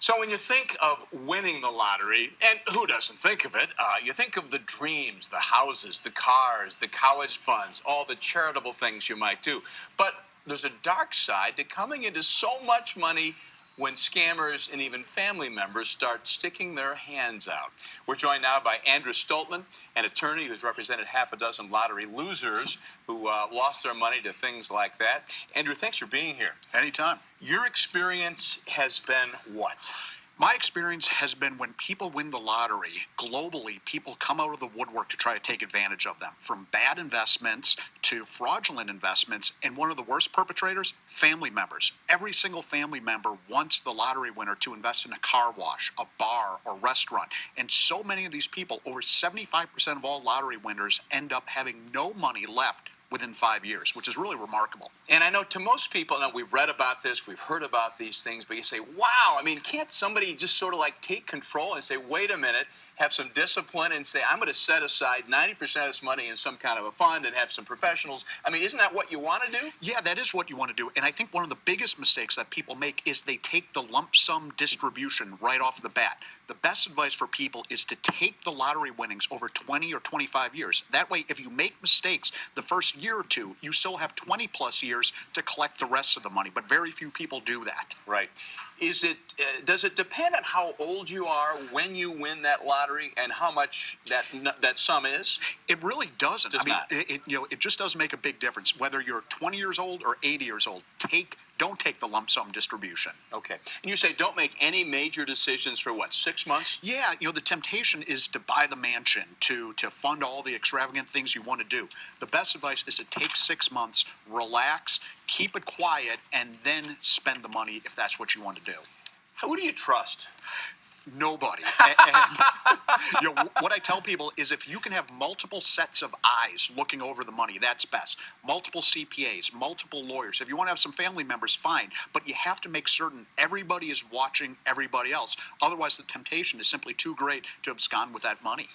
So when you think of winning the lottery, and who doesn't think of it, you think of the dreams, the houses, the cars, the college funds, all the charitable things you might do. But there's a dark side to coming into so much money when scammers and even family members start sticking their hands out. We're joined now by Andrew Stoltmann, an attorney who's represented half a dozen lottery losers who lost their money to things like that. Andrew, thanks for being here. Anytime. Your experience has been what? My experience has been when people win the lottery, globally, people come out of the woodwork to try to take advantage of them. From bad investments to fraudulent investments. And one of the worst perpetrators, family members. Every single family member wants the lottery winner to invest in a car wash, a bar, or restaurant. And so many of these people, over 75% of all lottery winners, end up having no money left within 5 years, which is really remarkable. And I know to most people, now we've read about this, we've heard about these things, but you say, wow, I mean, can't somebody just sort of like take control and say, wait a minute, have some discipline and say, I'm going to set aside 90% of this money in some kind of a fund and have some professionals. I mean, isn't that what you want to do? Yeah, that is what you want to do. And I think one of the biggest mistakes that people make is they take the lump sum distribution right off the bat. The best advice for people is to take the lottery winnings over 20 or 25 years. That way, if you make mistakes the first year or two, you still have 20 plus years to collect the rest of the money. But very few people do that. Right. Does it depend on how old you are when you win that lottery and how much that sum is? It really doesn't. Does not. It just doesn't make a big difference whether you're 20 years old or 80 years old. Don't take the lump sum distribution. Okay. And you say don't make any major decisions for what, 6 months? Yeah, the temptation is to buy the mansion, to fund all the extravagant things you want to do. The best advice is to take 6 months, relax, keep it quiet, and then spend the money if that's what you want to do. Who do you trust? Nobody. What I tell people is if you can have multiple sets of eyes looking over the money, that's best. Multiple CPAs, multiple lawyers. If you want to have some family members, fine. But you have to make certain everybody is watching everybody else. Otherwise, the temptation is simply too great to abscond with that money.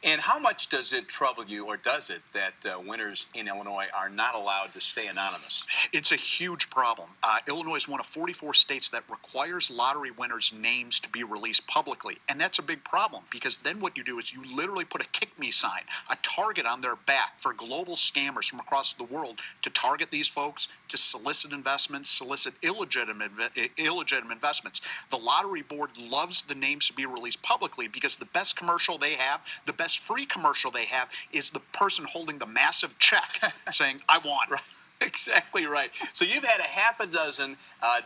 And how much does it trouble you, or does it, that winners in Illinois are not allowed to stay anonymous? It's a huge problem. Illinois is one of 44 states that requires lottery winners' names to be released publicly. And that's a big problem because then what you do is you literally put a kick me sign, a target on their back for global scammers from across the world to target these folks, to solicit investments, solicit illegitimate investments. The lottery board loves the names to be released publicly because the best commercial they have, the best free commercial they have is the person holding the massive check saying, I won. Right. Exactly right. So you've had a half a dozen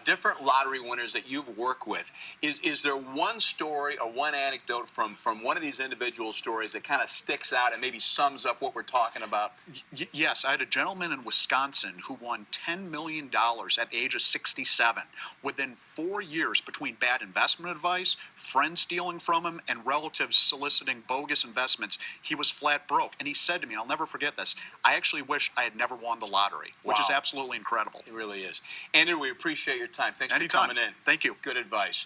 different lottery winners that you've worked with. Is there one story or one anecdote from one of these individual stories that kind of sticks out and maybe sums up what we're talking about? Yes, I had a gentleman in Wisconsin who won $10 million at the age of 67. Within 4 years, between bad investment advice, friends stealing from him, and relatives soliciting bogus investments, he was flat broke. And he said to me, I'll never forget this, I actually wish I had never won the lottery. Which is absolutely incredible. It really is. Andrew, we appreciate your time. Thanks Anytime. for coming in. Thank you. Good advice.